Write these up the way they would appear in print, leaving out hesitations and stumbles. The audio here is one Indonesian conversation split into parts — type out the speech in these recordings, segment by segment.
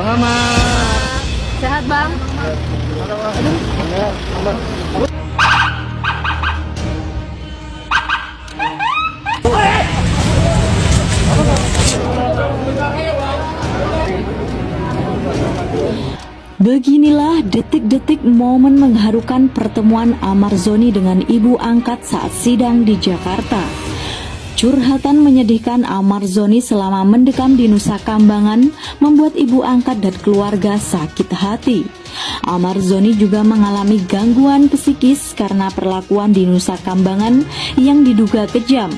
Bang Amar. Sehat Bang? Beginilah detik-detik momen mengharukan pertemuan Amar Zoni dengan ibu angkat saat sidang di Jakarta. Curhatan menyedihkan Amar Zoni selama mendekam di Nusa Kambangan membuat ibu angkat dan keluarga sakit hati. Amar Zoni juga mengalami gangguan psikis karena perlakuan di Nusa Kambangan yang diduga kejam.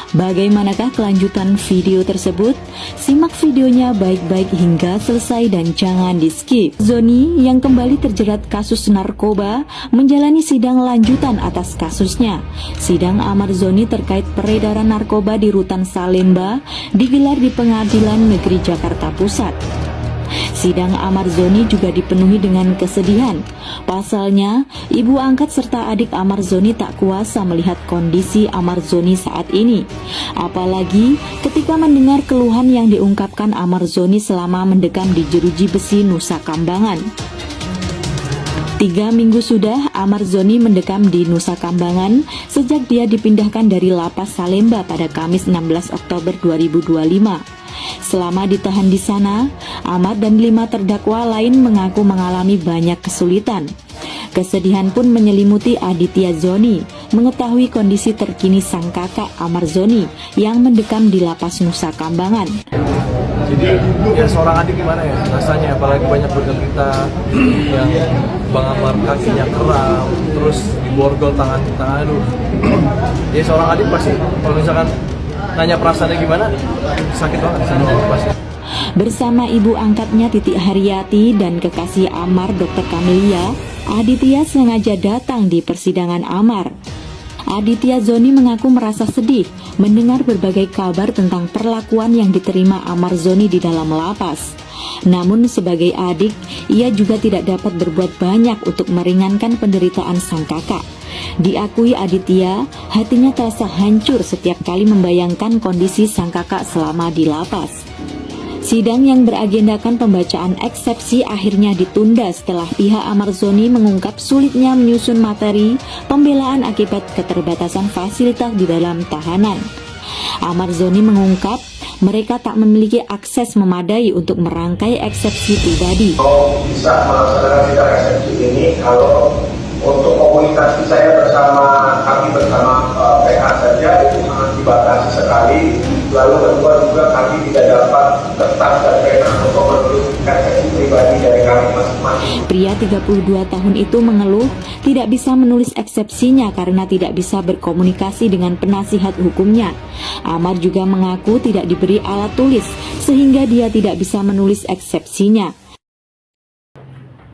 Bagaimanakah kelanjutan video tersebut? Simak videonya baik-baik hingga selesai dan jangan di-skip. Zoni yang kembali terjerat kasus narkoba menjalani sidang lanjutan atas kasusnya. Sidang Amar Zoni terkait peredaran narkoba di Rutan Salemba digelar di Pengadilan Negeri Jakarta Pusat. Sidang Amar Zoni juga dipenuhi dengan kesedihan. Pasalnya, ibu angkat serta adik Amar Zoni tak kuasa melihat kondisi Amar Zoni saat ini. Apalagi ketika mendengar keluhan yang diungkapkan Amar Zoni selama mendekam di jeruji besi Nusa Kambangan. 3 minggu sudah Amar Zoni mendekam di Nusa Kambangan sejak dia dipindahkan dari Lapas Salemba pada Kamis 16 Oktober 2025. Selama ditahan di sana, Amar dan 5 terdakwa lain mengaku mengalami banyak kesulitan. Kesedihan pun menyelimuti Aditya Zoni mengetahui kondisi terkini sang kakak Amar Zoni yang mendekam di Lapas Nusa Kambangan. Jadi ya seorang adik gimana ya rasanya, apalagi banyak berita yang Bang Amar kakinya kram, terus diborgol tangan aduh. Ya seorang adik pasti kalau misalkan nanya perasaannya gimana, sakit banget pasti. Bersama ibu angkatnya Titik Haryati dan kekasih Amar Dr. Kamelia, Aditya sengaja datang di persidangan Amar. Aditya Zoni mengaku merasa sedih mendengar berbagai kabar tentang perlakuan yang diterima Amar Zoni di dalam lapas. Namun sebagai adik, ia juga tidak dapat berbuat banyak untuk meringankan penderitaan sang kakak. Diakui Aditya, hatinya terasa hancur setiap kali membayangkan kondisi sang kakak selama di lapas. Sidang yang beragendakan pembacaan eksepsi akhirnya ditunda setelah pihak Amar Zoni mengungkap sulitnya menyusun materi pembelaan akibat keterbatasan fasilitas di dalam tahanan. Amar Zoni mengungkap mereka tak memiliki akses memadai untuk merangkai eksepsi pribadi. Bisa melaksanakan sidang eksepsi ini kalau untuk komunikasi saya bersama PH saja itu sangat dibatasi sekali. Lalu kedua juga kami tidak dapat kertas dan pena untuk menulis eksepsi pribadi dari kami masing-masing. Pria 32 tahun itu mengeluh tidak bisa menulis eksepsinya karena tidak bisa berkomunikasi dengan penasihat hukumnya. Amar juga mengaku tidak diberi alat tulis sehingga dia tidak bisa menulis eksepsinya.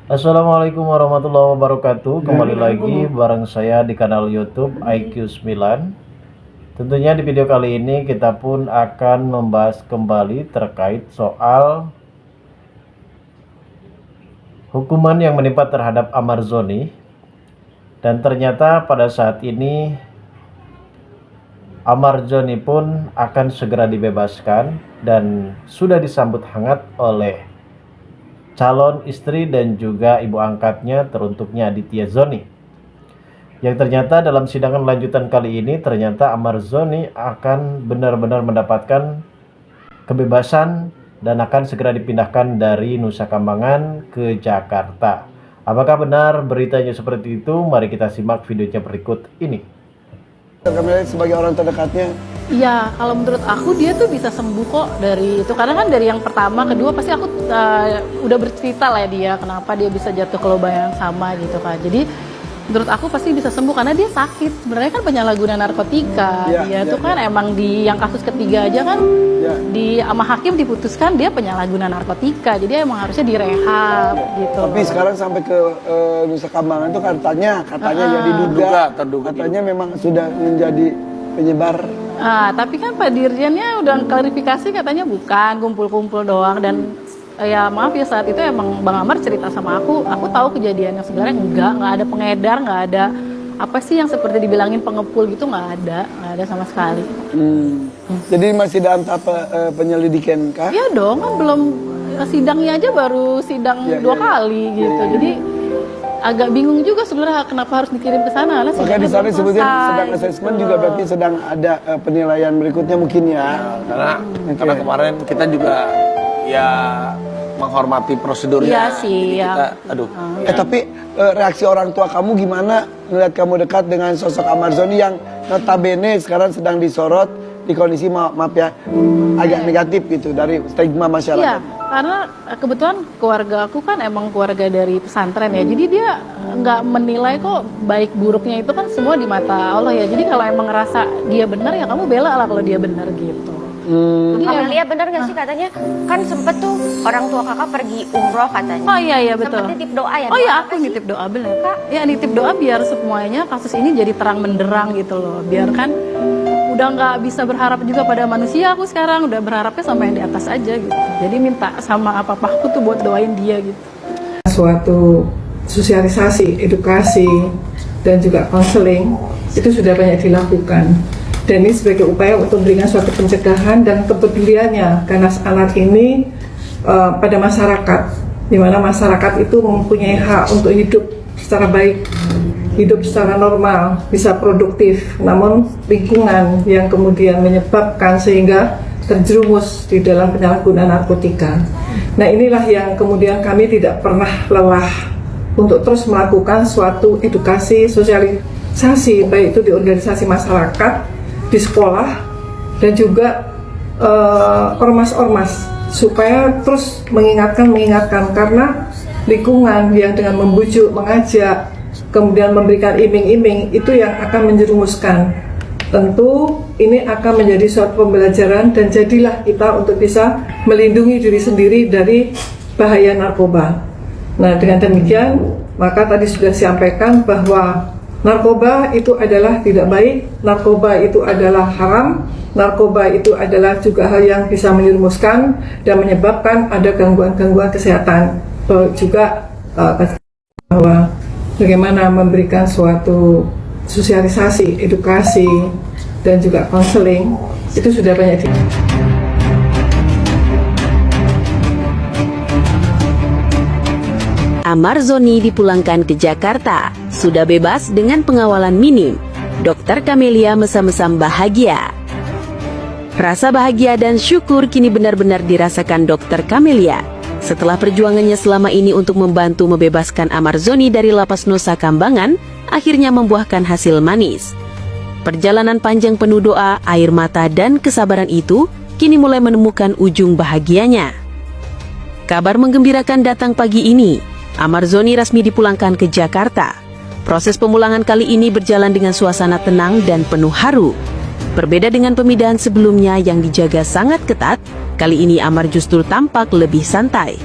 Assalamualaikum warahmatullahi wabarakatuh. Kembali lagi bareng saya di kanal YouTube IQ9. Tentunya di video kali ini kita pun akan membahas kembali terkait soal hukuman yang menimpa terhadap Amar Zoni. Dan ternyata pada saat ini Amar Zoni pun akan segera dibebaskan dan sudah disambut hangat oleh calon istri dan juga ibu angkatnya teruntuknya Aditya Zoni. Yang ternyata dalam sidangan lanjutan kali ini ternyata Amar Zoni akan benar-benar mendapatkan kebebasan dan akan segera dipindahkan dari Nusa Kambangan ke Jakarta. Apakah benar beritanya seperti itu? Mari kita simak videonya berikut ini. Kamelia sebagai orang terdekatnya. Iya, kalau menurut aku dia tuh bisa sembuh kok dari itu. Karena kan dari yang pertama, kedua pasti aku udah bercerita lah ya dia kenapa dia bisa jatuh ke lubang yang sama gitu kan. Jadi menurut aku pasti bisa sembuh karena dia sakit. Sebenarnya kan penyalahguna narkotika. Dia tuh kan emang di yang kasus ketiga aja kan di sama hakim diputuskan dia penyalahguna narkotika. Jadi emang harusnya direhab gitu. Tapi sekarang sampai ke Nusa Kambangan itu katanya ya diduga, katanya memang sudah menjadi penyebar. Tapi kan Pak Dirjennya udah klarifikasi katanya bukan kumpul-kumpul doang dan ya maaf ya saat itu emang Bang Amar cerita sama aku tahu kejadian yang sebenarnya nggak ada pengedar, nggak ada apa sih yang seperti dibilangin pengepul gitu, nggak ada sama sekali. Jadi masih dalam tahap penyelidikan kah? Iya dong, kan belum sidangnya aja baru sidang Iya, 2 iya, kali gitu. Jadi agak bingung juga sebenarnya kenapa harus dikirim ke sana. Karena Maka di sana sidangnya belum sebutnya selesai, sedang asesmen gitu. juga berarti sedang ada penilaian berikutnya mungkin ya. Karena kemarin kita juga ya menghormati prosedurnya. Iya sih, Jadi ya. kita, aduh. Tapi reaksi orang tua kamu gimana melihat kamu dekat dengan sosok Amarzoni yang notabene sekarang sedang disorot di kondisi maaf ya agak negatif gitu dari stigma Iya, masyarakat. karena kebetulan keluarga aku kan emang keluarga dari pesantren ya. Jadi dia nggak menilai kok baik buruknya itu kan semua di mata Allah ya. Jadi kalau emang ngerasa dia benar ya kamu bela lah kalau dia benar gitu. Jadi Amelia bener gak sih katanya kan sempet tuh orang tua kakak pergi umroh katanya. Oh iya betul. Sempet nitip doa ya. Oh doa iya apa aku sih? nitip doa bener kak. Ya nitip doa biar semuanya kasus ini jadi terang benderang gitu loh. Biar kan udah nggak bisa berharap juga pada manusia aku sekarang udah berharapnya sama yang di atas aja gitu. Jadi minta sama apa-apaku tuh buat doain dia gitu. Suatu sosialisasi, edukasi, dan juga konseling itu sudah banyak dilakukan. Dan ini sebagai upaya untuk memberikan suatu pencegahan dan kepeduliannya karena anak ini pada masyarakat, di mana masyarakat itu mempunyai hak untuk hidup secara baik, hidup secara normal, bisa produktif, namun lingkungan yang kemudian menyebabkan sehingga terjerumus di dalam penyalahgunaan narkotika. Nah inilah yang kemudian kami tidak pernah lelah untuk terus melakukan suatu edukasi, sosialisasi, baik itu di organisasi masyarakat, di sekolah, dan juga ormas-ormas, supaya terus mengingatkan karena lingkungan yang dengan membujuk, mengajak, kemudian memberikan iming-iming itu yang akan menjerumuskan. Tentu ini akan menjadi suatu pembelajaran dan jadilah kita untuk bisa melindungi diri sendiri dari bahaya narkoba. Nah dengan demikian maka tadi sudah disampaikan bahwa narkoba itu adalah tidak baik, narkoba itu adalah haram, narkoba itu adalah juga hal yang bisa menjerumuskan dan menyebabkan ada gangguan-gangguan kesehatan. Juga bahwa bagaimana memberikan suatu sosialisasi, edukasi, dan juga konseling itu sudah banyak Amarzoni dipulangkan ke Jakarta, sudah bebas dengan pengawalan minim. Dokter Camelia mesam-mesam bahagia. Rasa bahagia dan syukur kini benar-benar dirasakan Dokter Camelia setelah perjuangannya selama ini untuk membantu membebaskan Amarzoni dari lapas Nusa Kambangan, akhirnya membuahkan hasil manis. Perjalanan panjang penuh doa, air mata, dan kesabaran itu kini mulai menemukan ujung bahagianya. Kabar menggembirakan datang pagi ini. Amarzoni resmi dipulangkan ke Jakarta. Proses pemulangan kali ini berjalan dengan suasana tenang dan penuh haru. Berbeda dengan pemindahan sebelumnya yang dijaga sangat ketat, kali ini Amar justru tampak lebih santai.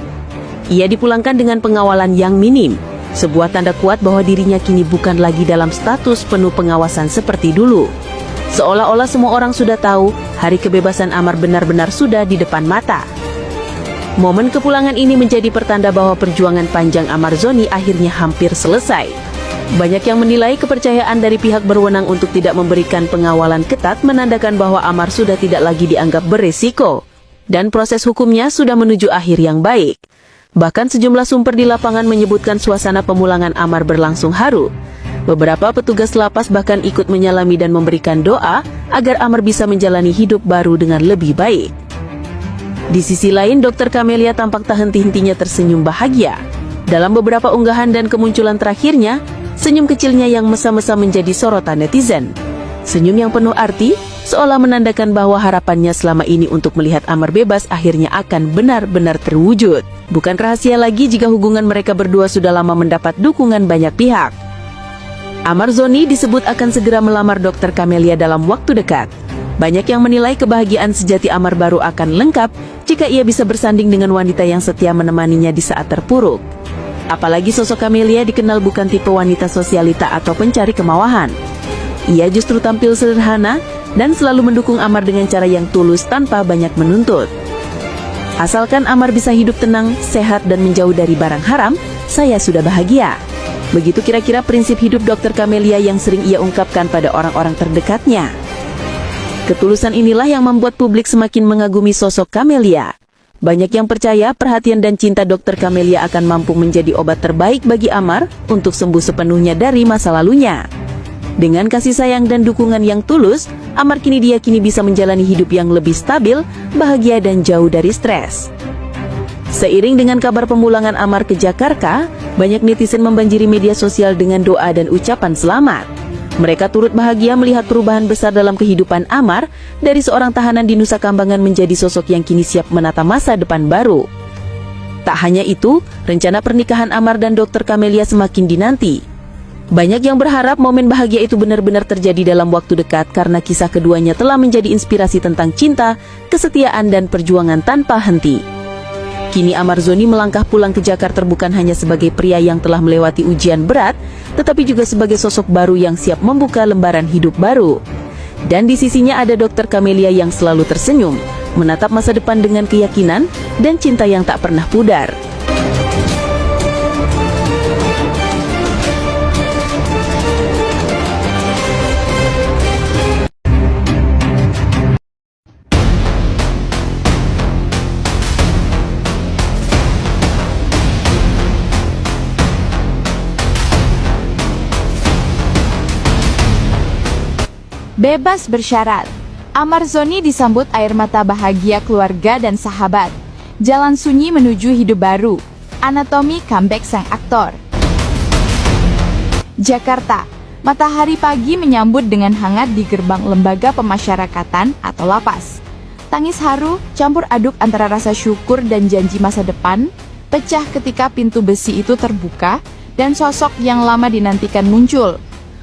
Ia dipulangkan dengan pengawalan yang minim, sebuah tanda kuat bahwa dirinya kini bukan lagi dalam status penuh pengawasan seperti dulu. Seolah-olah semua orang sudah tahu hari kebebasan Amar benar-benar sudah di depan mata. Momen kepulangan ini menjadi pertanda bahwa perjuangan panjang Amarzoni akhirnya hampir selesai. Banyak yang menilai kepercayaan dari pihak berwenang untuk tidak memberikan pengawalan ketat menandakan bahwa Amar sudah tidak lagi dianggap beresiko, dan proses hukumnya sudah menuju akhir yang baik. Bahkan sejumlah sumber di lapangan menyebutkan suasana pemulangan Amar berlangsung haru. Beberapa petugas lapas bahkan ikut menyalami dan memberikan doa agar Amar bisa menjalani hidup baru dengan lebih baik. Di sisi lain, Dokter Camelia tampak tak henti-hentinya tersenyum bahagia. Dalam beberapa unggahan dan kemunculan terakhirnya, senyum kecilnya yang mesam-mesam menjadi sorotan netizen. Senyum yang penuh arti, seolah menandakan bahwa harapannya selama ini untuk melihat Amar bebas akhirnya akan benar-benar terwujud. Bukan rahasia lagi jika hubungan mereka berdua sudah lama mendapat dukungan banyak pihak. Amarzoni disebut akan segera melamar Dokter Camelia dalam waktu dekat. Banyak yang menilai kebahagiaan sejati Amar baru akan lengkap jika ia bisa bersanding dengan wanita yang setia menemaninya di saat terpuruk. Apalagi sosok Camelia dikenal bukan tipe wanita sosialita atau pencari kemawahan. Ia justru tampil sederhana dan selalu mendukung Amar dengan cara yang tulus tanpa banyak menuntut. Asalkan Amar bisa hidup tenang, sehat, dan menjauh dari barang haram, saya sudah bahagia. Begitu kira-kira prinsip hidup Dokter Camelia yang sering ia ungkapkan pada orang-orang terdekatnya. Ketulusan inilah yang membuat publik semakin mengagumi sosok Camelia. Banyak yang percaya perhatian dan cinta Dr. Camelia akan mampu menjadi obat terbaik bagi Amar untuk sembuh sepenuhnya dari masa lalunya. Dengan kasih sayang dan dukungan yang tulus, Amar kini diyakini bisa menjalani hidup yang lebih stabil, bahagia dan jauh dari stres. Seiring dengan kabar pemulangan Amar ke Jakarta, banyak netizen membanjiri media sosial dengan doa dan ucapan selamat. Mereka turut bahagia melihat perubahan besar dalam kehidupan Amar dari seorang tahanan di Nusa Kambangan menjadi sosok yang kini siap menata masa depan baru. Tak hanya itu, rencana pernikahan Amar dan Dr. Camelia semakin dinanti. Banyak yang berharap momen bahagia itu benar-benar terjadi dalam waktu dekat karena kisah keduanya telah menjadi inspirasi tentang cinta, kesetiaan dan perjuangan tanpa henti. Kini Amar Zoni melangkah pulang ke Jakarta bukan hanya sebagai pria yang telah melewati ujian berat, tetapi juga sebagai sosok baru yang siap membuka lembaran hidup baru. Dan di sisinya ada Dr. Camelia yang selalu tersenyum, menatap masa depan dengan keyakinan dan cinta yang tak pernah pudar. Bebas bersyarat, Amar Zoni disambut air mata bahagia keluarga dan sahabat. Jalan sunyi menuju hidup baru, anatomi comeback sang aktor. Jakarta, matahari pagi menyambut dengan hangat di gerbang lembaga pemasyarakatan atau lapas. Tangis haru campur aduk antara rasa syukur dan janji masa depan, pecah ketika pintu besi itu terbuka dan sosok yang lama dinantikan muncul.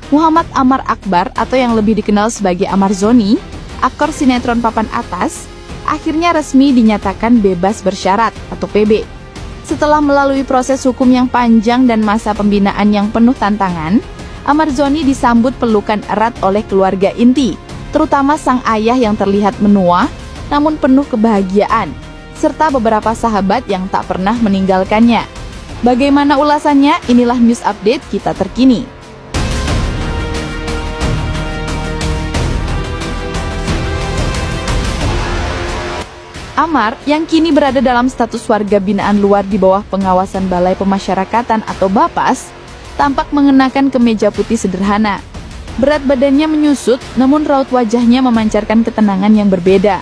Muhammad Amar Akbar atau yang lebih dikenal sebagai Amar Zoni, aktor sinetron papan atas, akhirnya resmi dinyatakan bebas bersyarat atau PB. Setelah melalui proses hukum yang panjang dan masa pembinaan yang penuh tantangan, Amar Zoni disambut pelukan erat oleh keluarga inti, terutama sang ayah yang terlihat menua namun penuh kebahagiaan, serta beberapa sahabat yang tak pernah meninggalkannya. Bagaimana ulasannya? Inilah news update kita terkini. Amar, yang kini berada dalam status warga binaan luar di bawah pengawasan Balai Pemasyarakatan atau Bapas, tampak mengenakan kemeja putih sederhana. Berat badannya menyusut, namun raut wajahnya memancarkan ketenangan yang berbeda.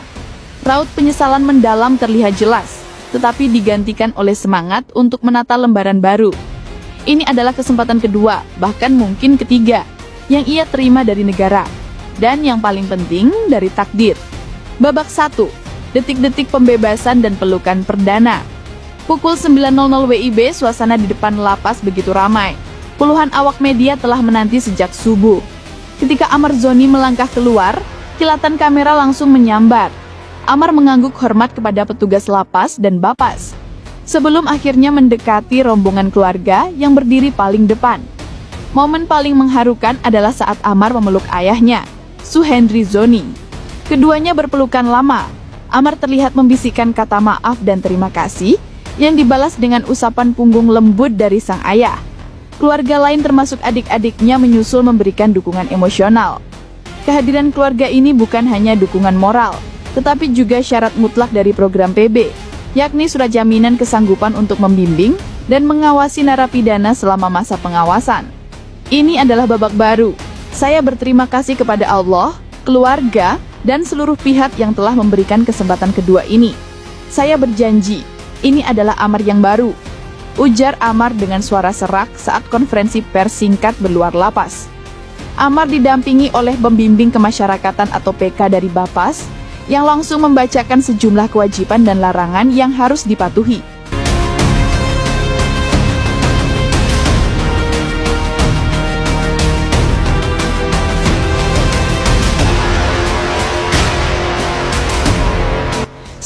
Raut penyesalan mendalam terlihat jelas, tetapi digantikan oleh semangat untuk menata lembaran baru. Ini adalah kesempatan kedua, bahkan mungkin ketiga, yang ia terima dari negara. Dan yang paling penting, dari takdir. Babak 1. Detik-detik pembebasan dan pelukan perdana. Pukul 9.00 WIB, suasana di depan lapas begitu ramai. Puluhan awak media telah menanti sejak subuh. Ketika Amar Zoni melangkah keluar, kilatan kamera langsung menyambar. Amar mengangguk hormat kepada petugas lapas dan Bapas, sebelum akhirnya mendekati rombongan keluarga yang berdiri paling depan. Momen paling mengharukan adalah saat Amar memeluk ayahnya, Suhendri Zoni. Keduanya berpelukan lama. Amar terlihat membisikkan kata maaf dan terima kasih yang dibalas dengan usapan punggung lembut dari sang ayah. Keluarga lain termasuk adik-adiknya menyusul memberikan dukungan emosional. Kehadiran keluarga ini bukan hanya dukungan moral, tetapi juga syarat mutlak dari program PB, yakni surat jaminan kesanggupan untuk membimbing dan mengawasi narapidana selama masa pengawasan. Ini adalah babak baru. Saya berterima kasih kepada Allah, keluarga, dan seluruh pihak yang telah memberikan kesempatan kedua ini. Saya berjanji, ini adalah Amar yang baru, ujar Amar dengan suara serak saat konferensi pers singkat berluar lapas. Amar didampingi oleh pembimbing kemasyarakatan atau PK dari Bapas, yang langsung membacakan sejumlah kewajiban dan larangan yang harus dipatuhi.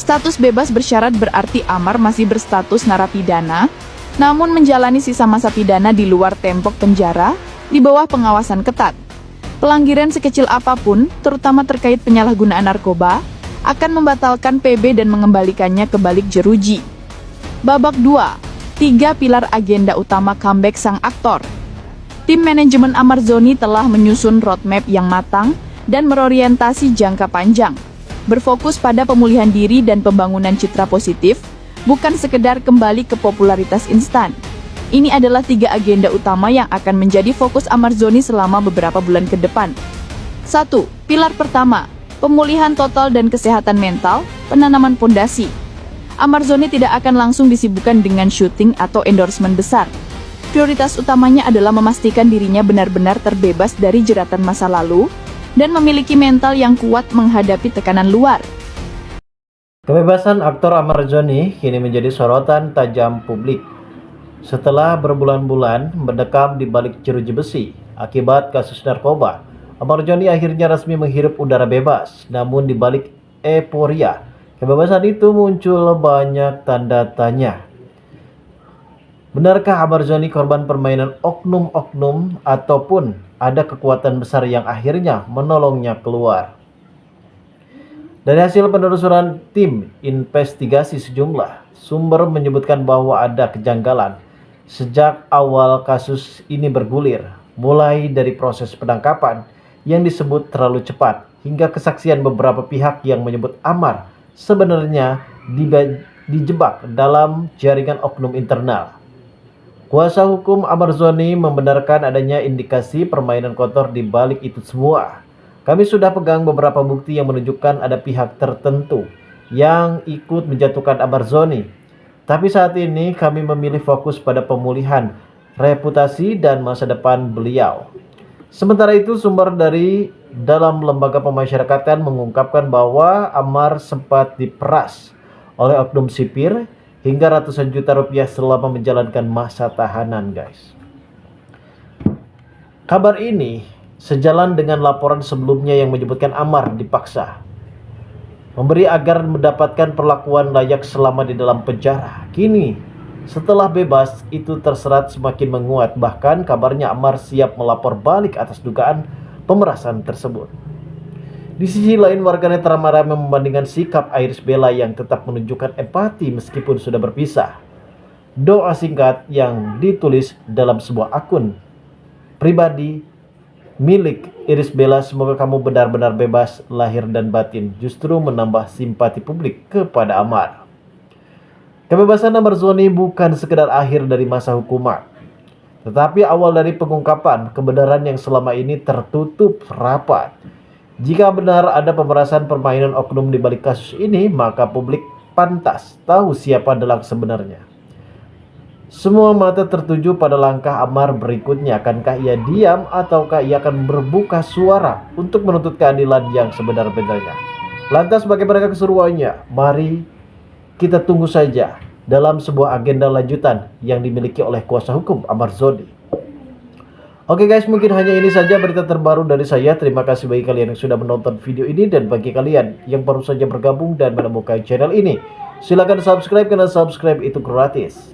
Status bebas bersyarat berarti Amar masih berstatus narapidana, namun menjalani sisa masa pidana di luar tembok penjara di bawah pengawasan ketat. Pelanggaran sekecil apapun, terutama terkait penyalahgunaan narkoba, akan membatalkan PB dan mengembalikannya ke balik jeruji. Babak 2. 3 pilar agenda utama comeback sang aktor. Tim manajemen Amar Zoni telah menyusun roadmap yang matang dan berorientasi jangka panjang. berfokus pada pemulihan diri dan pembangunan citra positif, bukan sekedar kembali ke popularitas instan. Ini adalah 3 agenda utama yang akan menjadi fokus Amarzoni selama beberapa bulan ke depan. 1. Pilar pertama, pemulihan total dan kesehatan mental, penanaman pondasi. Amarzoni tidak akan langsung disibukkan dengan syuting atau endorsement besar. Prioritas utamanya adalah memastikan dirinya benar-benar terbebas dari jeratan masa lalu dan memiliki mental yang kuat menghadapi tekanan luar. Kebebasan aktor Amarzoni kini menjadi sorotan tajam publik. Setelah berbulan-bulan mendekam di balik jeruji besi akibat kasus narkoba, Amarzoni akhirnya resmi menghirup udara bebas. Namun di balik euforia kebebasan itu muncul banyak tanda tanya. Benarkah Amarzoni korban permainan oknum-oknum ataupun ada kekuatan besar yang akhirnya menolongnya keluar? Dari hasil penelusuran tim investigasi, sejumlah sumber menyebutkan bahwa ada kejanggalan sejak awal kasus ini bergulir, mulai dari proses penangkapan yang disebut terlalu cepat hingga kesaksian beberapa pihak yang menyebut Amar sebenarnya dijebak dalam jaringan oknum internal. Kuasa hukum Amarzoni membenarkan adanya indikasi permainan kotor di balik itu semua. Kami sudah pegang beberapa bukti yang menunjukkan ada pihak tertentu yang ikut menjatuhkan Amarzoni. Tapi saat ini kami memilih fokus pada pemulihan reputasi dan masa depan beliau. Sementara itu, sumber dari dalam lembaga pemasyarakatan mengungkapkan bahwa Amar sempat diperas oleh oknum sipir hingga ratusan juta rupiah selama menjalankan masa tahanan, guys. Kabar ini sejalan dengan laporan sebelumnya yang menyebutkan Amar dipaksa memberi agar mendapatkan perlakuan layak selama di dalam penjara. Kini, setelah bebas, itu terserat semakin menguat. Bahkan kabarnya Amar siap melapor balik atas dugaan pemerasan tersebut. Di sisi lain, warganet ramai-ramai membandingkan sikap Irish Bella yang tetap menunjukkan empati meskipun sudah berpisah. Doa singkat yang ditulis dalam sebuah akun pribadi milik Irish Bella, semoga kamu benar-benar bebas lahir dan batin, justru menambah simpati publik kepada Amar. Kebebasan Amarzoni bukan sekedar akhir dari masa hukuman, tetapi awal dari pengungkapan kebenaran yang selama ini tertutup rapat. Jika benar ada pemerasan permainan oknum di balik kasus ini, maka publik pantas tahu siapa dalang sebenarnya. Semua mata tertuju pada langkah Amar berikutnya. Akankah ia diam ataukah ia akan berbuka suara untuk menuntut keadilan yang sebenar-benarnya? Lantas bagaimana keseruannya? Mari kita tunggu saja dalam sebuah agenda lanjutan yang dimiliki oleh kuasa hukum Amarzoni. Oke guys, mungkin hanya ini saja berita terbaru dari saya. Terima kasih bagi kalian yang sudah menonton video ini, dan bagi kalian yang baru saja bergabung dan menemukan channel ini, silakan subscribe karena subscribe itu gratis.